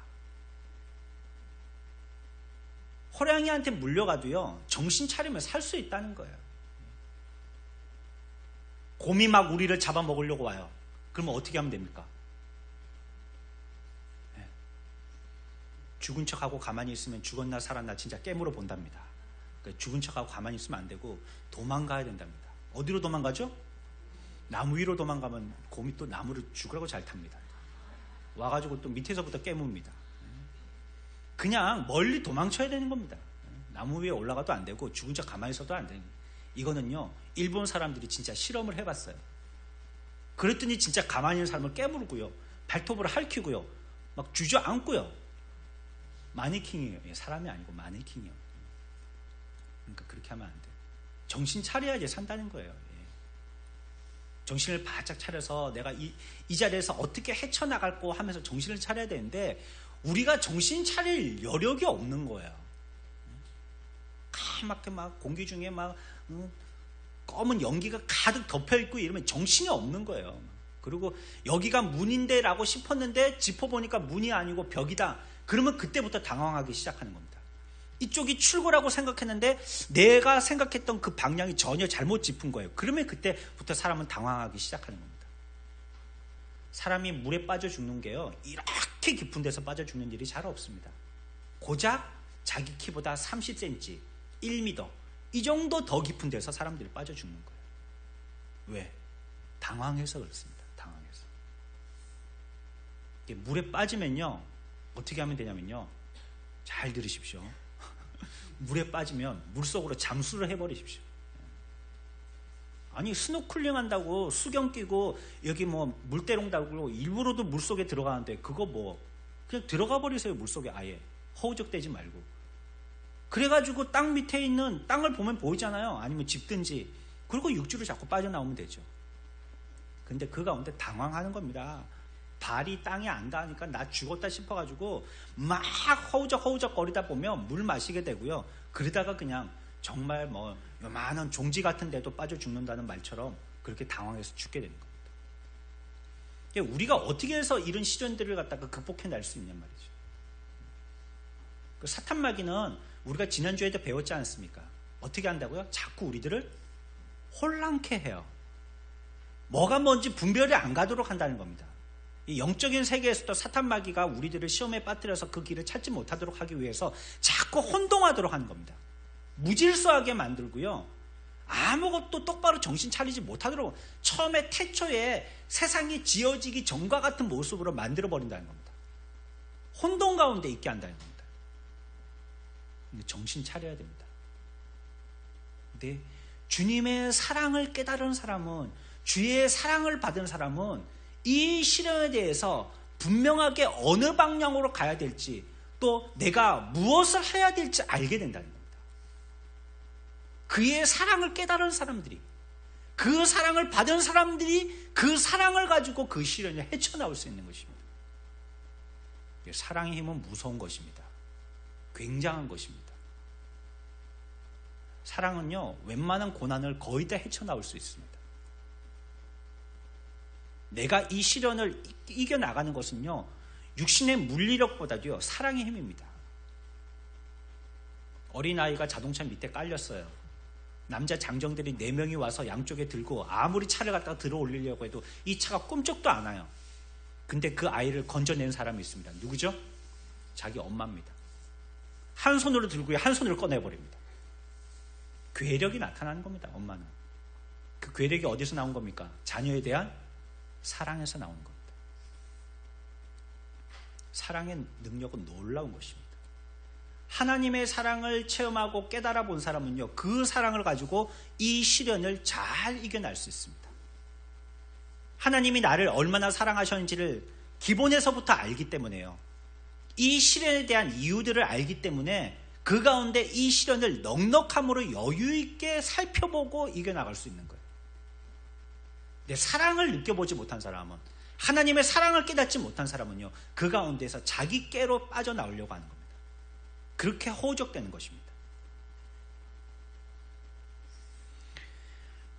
호랑이한테 물려가도요, 정신 차리면 살 수 있다는 거예요. 곰이 막 우리를 잡아먹으려고 와요. 그러면 어떻게 하면 됩니까? 죽은 척하고 가만히 있으면 죽었나 살았나 진짜 깨물어 본답니다. 그러니까 죽은 척하고 가만히 있으면 안 되고 도망가야 된답니다. 어디로 도망가죠? 나무 위로 도망가면 곰이 또 나무를 죽으라고 잘 탑니다. 와가지고 또 밑에서부터 깨뭅니다. 그냥 멀리 도망쳐야 되는 겁니다. 나무 위에 올라가도 안 되고 죽은 척 가만히 있어도 안 되는. 이거는요, 일본 사람들이 진짜 실험을 해봤어요. 그랬더니 진짜 가만히 있는 사람을 깨물고요, 발톱으로 핥히고요, 막 주저앉고요. 마네킹이에요. 사람이 아니고 마네킹이요. 그러니까 그렇게 하면 안 돼요. 정신 차려야지 산다는 거예요. 정신을 바짝 차려서 내가 이 자리에서 어떻게 헤쳐나갈고 하면서 정신을 차려야 되는데 우리가 정신 차릴 여력이 없는 거예요. 까맣게 막 공기 중에 막 검은 연기가 가득 덮여있고 이러면 정신이 없는 거예요. 그리고 여기가 문인데 라고 싶었는데 짚어보니까 문이 아니고 벽이다. 그러면 그때부터 당황하기 시작하는 겁니다. 이쪽이 출구라고 생각했는데 내가 생각했던 그 방향이 전혀 잘못 짚은 거예요. 그러면 그때부터 사람은 당황하기 시작하는 겁니다. 사람이 물에 빠져 죽는 게요, 이렇게 깊은 데서 빠져 죽는 일이 잘 없습니다. 고작 자기 키보다 30cm, 1m 이 정도 더 깊은 데서 사람들이 빠져 죽는 거예요. 왜? 당황해서 그렇습니다. 당황해서. 물에 빠지면요, 어떻게 하면 되냐면요, 잘 들으십시오. 물에 빠지면 물속으로 잠수를 해버리십시오. 아니, 스노클링 한다고 수경 끼고 여기 뭐 물대롱 달고 일부러도 물속에 들어가는데 그거 뭐 그냥 들어가 버리세요. 물속에 아예 허우적대지 말고. 그래가지고 땅 밑에 있는 땅을 보면 보이잖아요. 아니면 집든지. 그리고 육지로 자꾸 빠져나오면 되죠. 근데 그 가운데 당황하는 겁니다. 발이 땅에 안 닿으니까 나 죽었다 싶어가지고 막 허우적 거리다 보면 물 마시게 되고요. 그러다가 그냥 정말 뭐 요만한 종지 같은 데도 빠져 죽는다는 말처럼 그렇게 당황해서 죽게 되는 겁니다. 우리가 어떻게 해서 이런 시련들을 갖다가 극복해낼 수 있냔 말이죠. 그 사탄마귀는 우리가 지난주에도 배웠지 않습니까? 어떻게 한다고요? 자꾸 우리들을 혼란케 해요. 뭐가 뭔지 분별이 안 가도록 한다는 겁니다. 이 영적인 세계에서도 사탄마귀가 우리들을 시험에 빠뜨려서 그 길을 찾지 못하도록 하기 위해서 자꾸 혼동하도록 하는 겁니다. 무질서하게 만들고요, 아무것도 똑바로 정신 차리지 못하도록 처음에 태초에 세상이 지어지기 전과 같은 모습으로 만들어버린다는 겁니다. 혼동 가운데 있게 한다는 겁니다. 근데 정신 차려야 됩니다. 근데 주님의 사랑을 깨달은 사람은, 주의 사랑을 받은 사람은 이 시련에 대해서 분명하게 어느 방향으로 가야 될지, 또 내가 무엇을 해야 될지 알게 된다는 겁니다. 그의 사랑을 깨달은 사람들이, 그 사랑을 받은 사람들이 그 사랑을 가지고 그 시련을 헤쳐나올 수 있는 것입니다. 사랑의 힘은 무서운 것입니다. 굉장한 것입니다. 사랑은요, 웬만한 고난을 거의 다 헤쳐나올 수 있습니다. 내가 이 시련을 이겨나가는 것은요, 육신의 물리력보다도요, 사랑의 힘입니다. 어린아이가 자동차 밑에 깔렸어요. 남자 장정들이 4명이 와서 양쪽에 들고 아무리 차를 갖다가 들어 올리려고 해도 이 차가 꼼짝도 안 와요. 근데 그 아이를 건져낸 사람이 있습니다. 누구죠? 자기 엄마입니다. 한 손으로 들고요, 한 손으로 꺼내버립니다. 괴력이 나타나는 겁니다. 엄마는. 그 괴력이 어디서 나온 겁니까? 자녀에 대한 사랑에서 나온 겁니다. 사랑의 능력은 놀라운 것입니다. 하나님의 사랑을 체험하고 깨달아 본 사람은요, 그 사랑을 가지고 이 시련을 잘 이겨낼 수 있습니다. 하나님이 나를 얼마나 사랑하셨는지를 기본에서부터 알기 때문에요. 이 시련에 대한 이유들을 알기 때문에 그 가운데 이 시련을 넉넉함으로 여유 있게 살펴보고 이겨나갈 수 있는 거예요. 내 사랑을 느껴보지 못한 사람은, 하나님의 사랑을 깨닫지 못한 사람은요, 그 가운데서 자기 깨로 빠져나오려고 하는 겁니다. 그렇게 허우적대는 것입니다.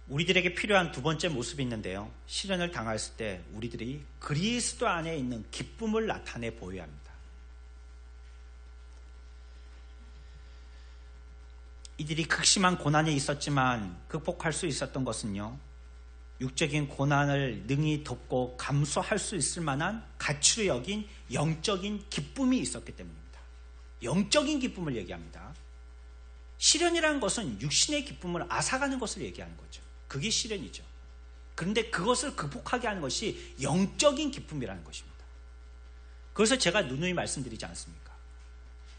우리들에게 필요한 두 번째 모습이 있는데요, 시련을 당했을 때 우리들이 그리스도 안에 있는 기쁨을 나타내 보여야 합니다. 이들이 극심한 고난이 있었지만 극복할 수 있었던 것은요, 육적인 고난을 능히 덮고 감수할 수 있을 만한 가치로 여긴 영적인 기쁨이 있었기 때문입니다. 영적인 기쁨을 얘기합니다. 시련이라는 것은 육신의 기쁨을 앗아가는 것을 얘기하는 거죠. 그게 시련이죠. 그런데 그것을 극복하게 하는 것이 영적인 기쁨이라는 것입니다. 그래서 제가 누누이 말씀드리지 않습니까?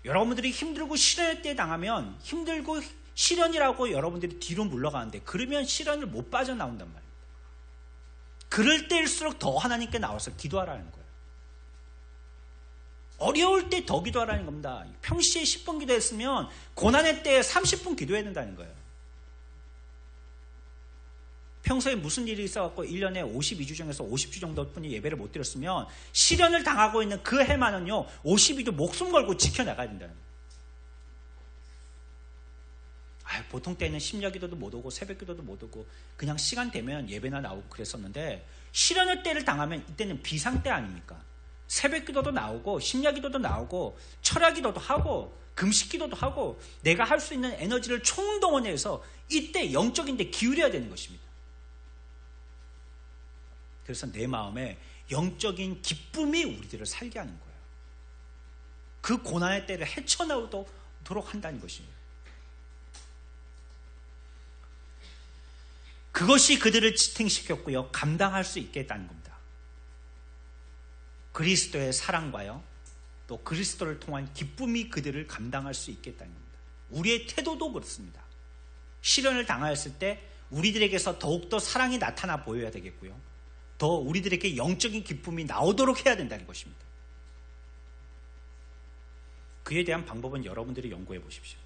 여러분들이 힘들고 시련의 때에 당하면 힘들고 시련이라고 여러분들이 뒤로 물러가는데, 그러면 시련을 못 빠져나온단 말입니다. 그럴 때일수록 더 하나님께 나와서 기도하라는 거예요. 어려울 때 더 기도하라는 겁니다. 평시에 10분 기도했으면 고난의 때에 30분 기도해야 된다는 거예요. 평소에 무슨 일이 있어갖고 1년에 52주 중에서 50주 정도뿐이 예배를 못 드렸으면 시련을 당하고 있는 그 해만은요, 52주 목숨 걸고 지켜나가야 된다는 거예요. 보통 때는 심야기도도 못 오고 새벽기도도 못 오고 그냥 시간 되면 예배나 나오고 그랬었는데, 시련의 때를 당하면 이때는 비상때 아닙니까? 새벽기도도 나오고 심야기도도 나오고 철야기도도 하고 금식기도도 하고 내가 할 수 있는 에너지를 총동원해서 이때 영적인 데 기울여야 되는 것입니다. 그래서 내 마음에 영적인 기쁨이 우리들을 살게 하는 거예요. 그 고난의 때를 헤쳐나오도록 한다는 것입니다. 그것이 그들을 지탱시켰고요, 감당할 수 있게 했다는 겁니다. 그리스도의 사랑과요, 또 그리스도를 통한 기쁨이 그들을 감당할 수 있게 했다는 겁니다. 우리의 태도도 그렇습니다. 시련을 당하였을 때 우리들에게서 더욱더 사랑이 나타나 보여야 되겠고요, 더 우리들에게 영적인 기쁨이 나오도록 해야 된다는 것입니다. 그에 대한 방법은 여러분들이 연구해 보십시오.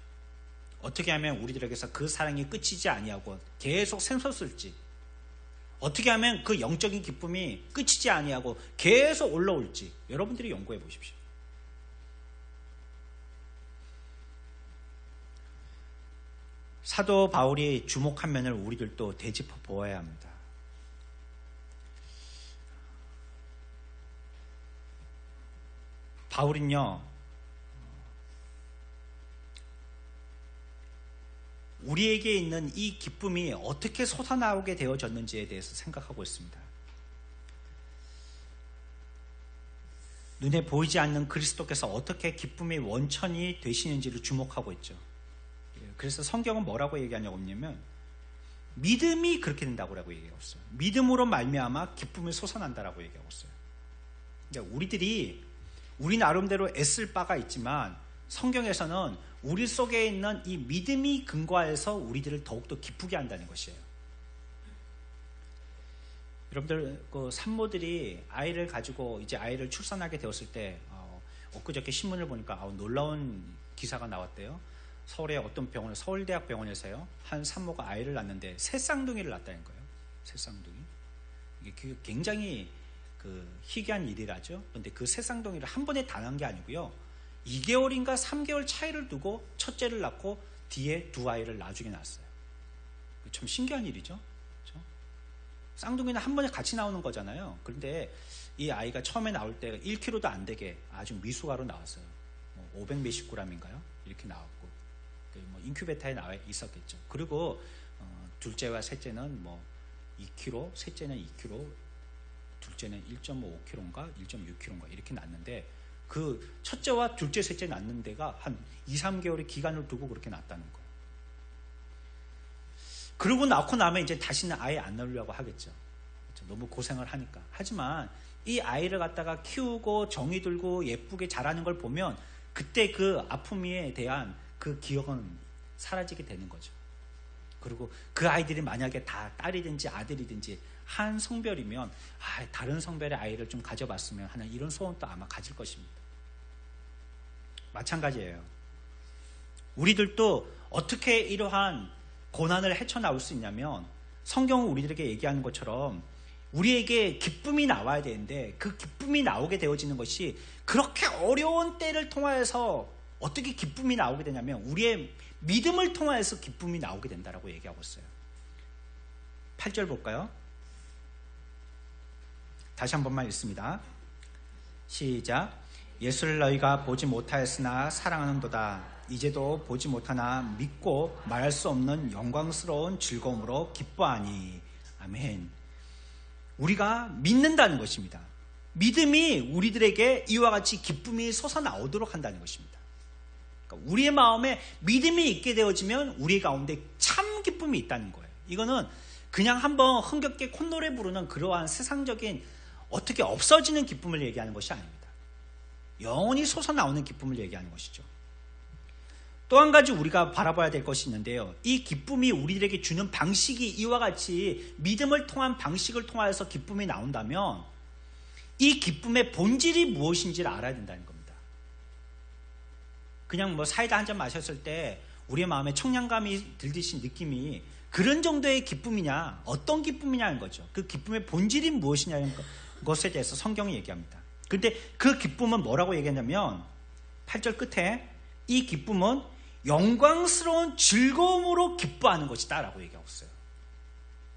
어떻게 하면 우리들에게서 그 사랑이 끝이지 아니하고 계속 샘솟을지, 어떻게 하면 그 영적인 기쁨이 끝이지 아니하고 계속 올라올지 여러분들이 연구해 보십시오. 사도 바울이 주목한 면을 우리들도 되짚어 보아야 합니다. 바울은요, 우리에게 있는 이 기쁨이 어떻게 솟아나오게 되어졌는지에 대해서 생각하고 있습니다. 눈에 보이지 않는 그리스도께서 어떻게 기쁨의 원천이 되시는지를 주목하고 있죠. 그래서 성경은 뭐라고 얘기하냐고 하면 믿음이 그렇게 된다고 얘기하고 있어요. 믿음으로 말미암아 기쁨이 솟아난다라고 얘기하고 있어요. 그러니까 우리 나름대로 애쓸 바가 있지만 성경에서는 우리 속에 있는 이 믿음이 근거해서 우리들을 더욱더 기쁘게 한다는 것이에요. 여러분들, 그 산모들이 아이를 가지고 이제 아이를 출산하게 되었을 때 엊그저께 신문을 보니까 놀라운 기사가 나왔대요. 서울의 어떤 병원, 서울대학 병원에서요, 한 산모가 아이를 낳는데 새 쌍둥이를 낳았다는 거예요. 새 쌍둥이. 이게 굉장히 희귀한 일이라죠. 그런데 그 새 쌍둥이를 한 번에 다 낳은 게 아니고요, 2개월인가 3개월 차이를 두고 첫째를 낳고 뒤에 두 아이를 나중에 낳았어요. 참 신기한 일이죠. 그렇죠? 쌍둥이는 한 번에 같이 나오는 거잖아요. 그런데 이 아이가 처음에 나올 때 1kg도 안 되게 아주 미숙아로 나왔어요. 500 몇십 g인가요? 이렇게 나왔고, 인큐베터에 나와 있었겠죠. 그리고 둘째와 셋째는 2kg, 셋째는 2kg, 둘째는 1.5kg인가 1.6kg인가 이렇게 낳는데, 그 첫째와 둘째, 셋째 낳는 데가 한 2, 3개월의 기간을 두고 그렇게 낳았다는 거예요. 그러고 낳고 나면 이제 다시는 아예 안 낳으려고 하겠죠. 그렇죠? 너무 고생을 하니까. 하지만 이 아이를 갖다가 키우고 정이 들고 예쁘게 자라는 걸 보면 그때 그 아픔에 대한 그 기억은 사라지게 되는 거죠. 그리고 그 아이들이 만약에 다 딸이든지 아들이든지 한 성별이면 다른 성별의 아이를 좀 가져봤으면 하는 이런 소원도 아마 가질 것입니다. 마찬가지예요. 우리들도 어떻게 이러한 고난을 헤쳐나올 수 있냐면, 성경은 우리들에게 얘기하는 것처럼 우리에게 기쁨이 나와야 되는데, 그 기쁨이 나오게 되어지는 것이 그렇게 어려운 때를 통하여서 어떻게 기쁨이 나오게 되냐면, 우리의 믿음을 통하여서 기쁨이 나오게 된다라고 얘기하고 있어요. 8절 볼까요? 다시 한 번만 읽습니다. 시작. 예수를 너희가 보지 못하였으나 사랑하는도다. 이제도 보지 못하나 믿고 말할 수 없는 영광스러운 즐거움으로 기뻐하니. 아멘. 우리가 믿는다는 것입니다. 믿음이 우리들에게 이와 같이 기쁨이 솟아나오도록 한다는 것입니다. 그러니까 우리의 마음에 믿음이 있게 되어지면 우리 가운데 참 기쁨이 있다는 거예요. 이거는 그냥 한번 흥겹게 콧노래 부르는 그러한 세상적인 어떻게 없어지는 기쁨을 얘기하는 것이 아닙니다. 영원히 솟아나오는 기쁨을 얘기하는 것이죠. 또 한 가지 우리가 바라봐야 될 것이 있는데요, 이 기쁨이 우리들에게 주는 방식이 이와 같이 믿음을 통한 방식을 통하여서 기쁨이 나온다면 이 기쁨의 본질이 무엇인지를 알아야 된다는 겁니다. 그냥 사이다 한 잔 마셨을 때 우리의 마음에 청량감이 들듯이 느낌이 그런 정도의 기쁨이냐, 어떤 기쁨이냐는 거죠. 그 기쁨의 본질이 무엇이냐는 것에 대해서 성경이 얘기합니다. 그런데 그 기쁨은 뭐라고 얘기하냐면 8절 끝에 이 기쁨은 영광스러운 즐거움으로 기뻐하는 것이다 라고 얘기하고 있어요.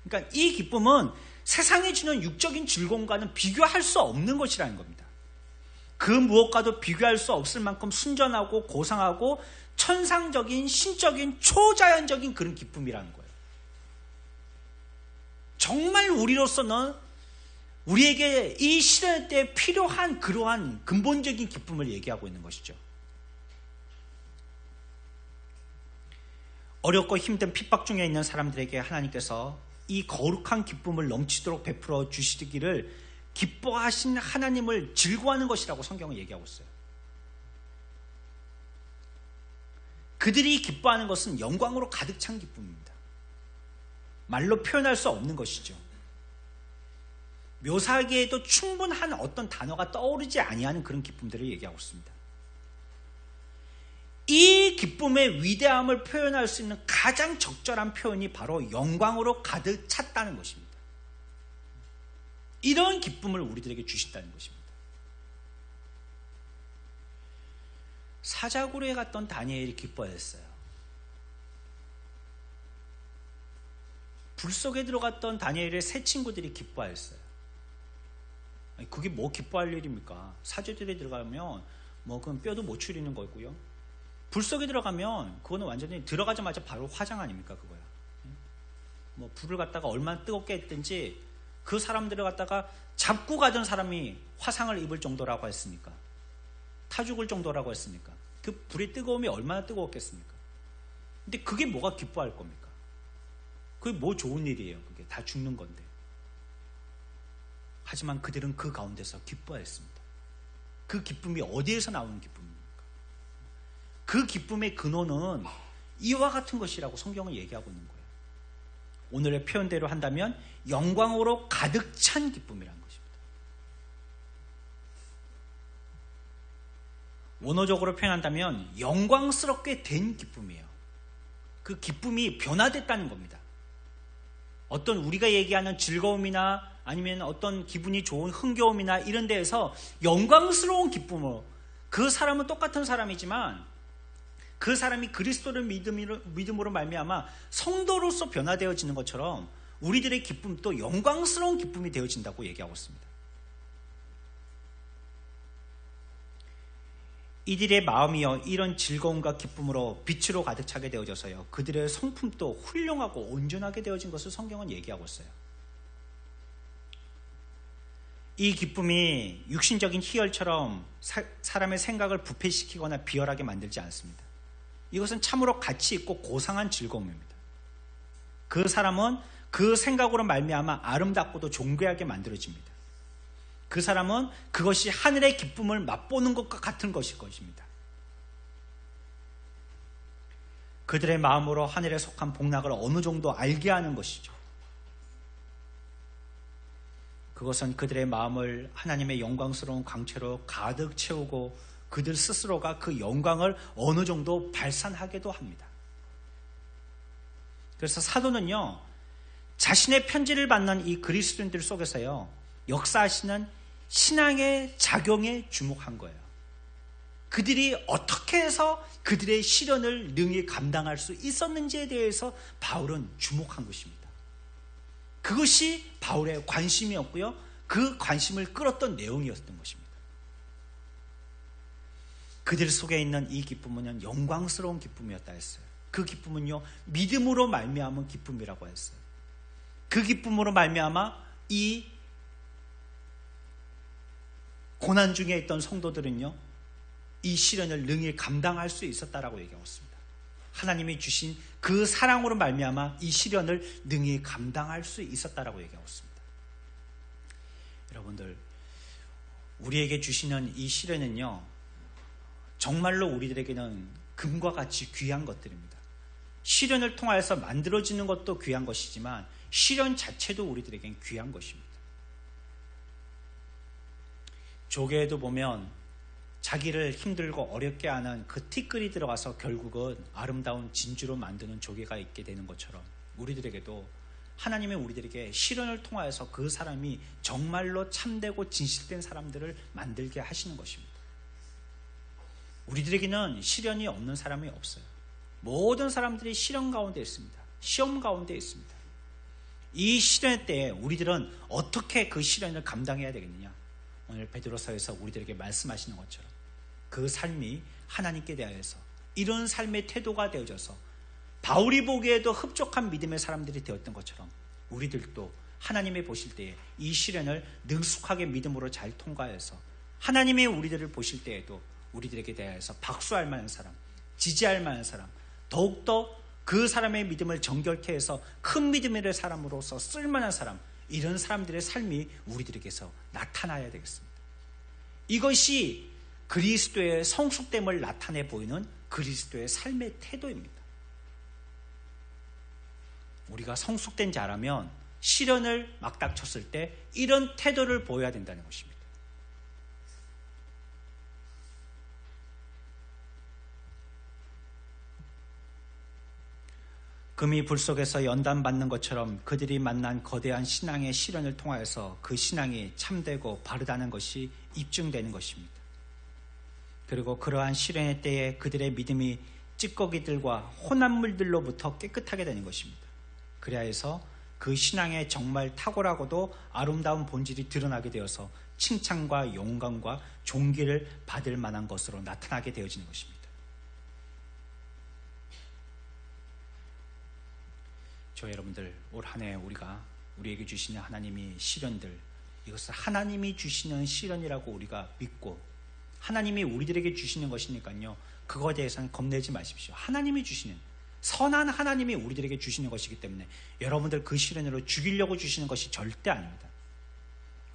그러니까 이 기쁨은 세상이 주는 육적인 즐거움과는 비교할 수 없는 것이라는 겁니다. 그 무엇과도 비교할 수 없을 만큼 순전하고 고상하고 천상적인 신적인 초자연적인 그런 기쁨이라는 거예요. 정말 우리로서는 우리에게 이 시대 때 필요한 그러한 근본적인 기쁨을 얘기하고 있는 것이죠. 어렵고 힘든 핍박 중에 있는 사람들에게 하나님께서 이 거룩한 기쁨을 넘치도록 베풀어 주시기를 기뻐하신 하나님을 즐거워하는 것이라고 성경은 얘기하고 있어요. 그들이 기뻐하는 것은 영광으로 가득 찬 기쁨입니다. 말로 표현할 수 없는 것이죠. 묘사하기에도 충분한 어떤 단어가 떠오르지 아니하는 그런 기쁨들을 얘기하고 있습니다. 이 기쁨의 위대함을 표현할 수 있는 가장 적절한 표현이 바로 영광으로 가득 찼다는 것입니다. 이런 기쁨을 우리들에게 주신다는 것입니다. 사자굴에 갔던 다니엘이 기뻐했어요. 불 속에 들어갔던 다니엘의 세 친구들이 기뻐했어요. 그게 뭐 기뻐할 일입니까? 사제들이 들어가면 그건 뼈도 못 추리는 거고요. 불 속에 들어가면 그거는 완전히 들어가자마자 바로 화장 아닙니까? 그거야. 불을 갖다가 얼마나 뜨겁게 했든지 그 사람들을 갖다가 잡고 가던 사람이 화상을 입을 정도라고 했으니까, 타 죽을 정도라고 했으니까 그 불의 뜨거움이 얼마나 뜨거웠겠습니까? 근데 그게 뭐가 기뻐할 겁니까? 그게 뭐 좋은 일이에요. 그게 다 죽는 건데. 하지만 그들은 그 가운데서 기뻐했습니다. 그 기쁨이 어디에서 나오는 기쁨입니까? 그 기쁨의 근원은 이와 같은 것이라고 성경은 얘기하고 있는 거예요. 오늘의 표현대로 한다면 영광으로 가득 찬 기쁨이라는 것입니다. 원어적으로 표현한다면 영광스럽게 된 기쁨이에요. 그 기쁨이 변화됐다는 겁니다. 어떤 우리가 얘기하는 즐거움이나 아니면 어떤 기분이 좋은 흥겨움이나 이런 데에서 영광스러운 기쁨으로, 그 사람은 똑같은 사람이지만 그 사람이 그리스도를 믿음으로 말미암아 성도로서 변화되어지는 것처럼 우리들의 기쁨도 영광스러운 기쁨이 되어진다고 얘기하고 있습니다. 이들의 마음이요 이런 즐거움과 기쁨으로 빛으로 가득 차게 되어져서요 그들의 성품도 훌륭하고 온전하게 되어진 것을 성경은 얘기하고 있어요. 이 기쁨이 육신적인 희열처럼 사람의 생각을 부패시키거나 비열하게 만들지 않습니다. 이것은 참으로 가치 있고 고상한 즐거움입니다. 그 사람은 그 생각으로 말미암아 아름답고도 존귀하게 만들어집니다. 그 사람은 그것이 하늘의 기쁨을 맛보는 것과 같은 것일 것입니다. 그들의 마음으로 하늘에 속한 복락을 어느 정도 알게 하는 것이죠. 그것은 그들의 마음을 하나님의 영광스러운 광채로 가득 채우고 그들 스스로가 그 영광을 어느 정도 발산하게도 합니다. 그래서 사도는요, 자신의 편지를 받는 이 그리스도인들 속에서요, 역사하시는 신앙의 작용에 주목한 거예요. 그들이 어떻게 해서 그들의 시련을 능히 감당할 수 있었는지에 대해서 바울은 주목한 것입니다. 그것이 바울의 관심이었고요, 그 관심을 끌었던 내용이었던 것입니다. 그들 속에 있는 이 기쁨은 영광스러운 기쁨이었다 했어요. 그 기쁨은요, 믿음으로 말미암은 기쁨이라고 했어요. 그 기쁨으로 말미암아 이 고난 중에 있던 성도들은요, 이 시련을 능히 감당할 수 있었다라고 얘기하고 있습니다. 하나님이 주신 그 사랑으로 말미암아 이 시련을 능히 감당할 수 있었다라고 얘기하고 있습니다. 여러분들, 우리에게 주시는 이 시련은요, 정말로 우리들에게는 금과 같이 귀한 것들입니다. 시련을 통하여서 만들어지는 것도 귀한 것이지만 시련 자체도 우리들에겐 귀한 것입니다. 조개에도 보면 자기를 힘들고 어렵게 하는 그 티끌이 들어가서 결국은 아름다운 진주로 만드는 조개가 있게 되는 것처럼 우리들에게도 하나님의 우리들에게 시련을 통하여서 그 사람이 정말로 참되고 진실된 사람들을 만들게 하시는 것입니다. 우리들에게는 시련이 없는 사람이 없어요. 모든 사람들이 시련 가운데 있습니다. 시험 가운데 있습니다. 이 시련 때에 우리들은 어떻게 그 시련을 감당해야 되겠느냐? 오늘 베드로서에서 우리들에게 말씀하시는 것처럼 그 삶이 하나님께 대하여서 이런 삶의 태도가 되어져서 바울이 보기에도 흡족한 믿음의 사람들이 되었던 것처럼 우리들도 하나님이 보실 때에 이 시련을 능숙하게 믿음으로 잘 통과해서 하나님이 우리들을 보실 때에도 우리들에게 대하여서 박수할 만한 사람, 지지할 만한 사람, 더욱더 그 사람의 믿음을 정결케 해서 큰 믿음의 사람으로서 쓸만한 사람, 이런 사람들의 삶이 우리들에게서 나타나야 되겠습니다. 이것이 그리스도의 성숙됨을 나타내 보이는 그리스도의 삶의 태도입니다. 우리가 성숙된 자라면 시련을 맞닥쳤을 때 이런 태도를 보여야 된다는 것입니다. 금이 불 속에서 연단받는 것처럼 그들이 만난 거대한 신앙의 시련을 통하여서 그 신앙이 참되고 바르다는 것이 입증되는 것입니다. 그리고 그러한 시련의 때에 그들의 믿음이 찌꺼기들과 혼합물들로부터 깨끗하게 되는 것입니다. 그래야 해서 그 신앙의 정말 탁월하고도 아름다운 본질이 드러나게 되어서 칭찬과 영광과 존귀를 받을 만한 것으로 나타나게 되어지는 것입니다. 저 여러분들, 올 한 해 우리에게 주시는 하나님이 시련들, 이것을 하나님이 주시는 시련이라고 우리가 믿고 하나님이 우리들에게 주시는 것이니까요, 그거에 대해서는 겁내지 마십시오. 하나님이 주시는, 선한 하나님이 우리들에게 주시는 것이기 때문에 여러분들 그 시련으로 죽이려고 주시는 것이 절대 아닙니다.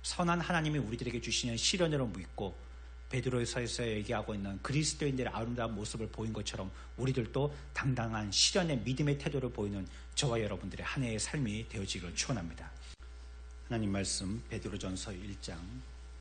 선한 하나님이 우리들에게 주시는 시련으로 믿고 베드로서에서 얘기하고 있는 그리스도인들의 아름다운 모습을 보인 것처럼 우리들도 당당한 시련의 믿음의 태도를 보이는 저와 여러분들의 한 해의 삶이 되어지기를 축원합니다. 하나님 말씀 베드로전서 1장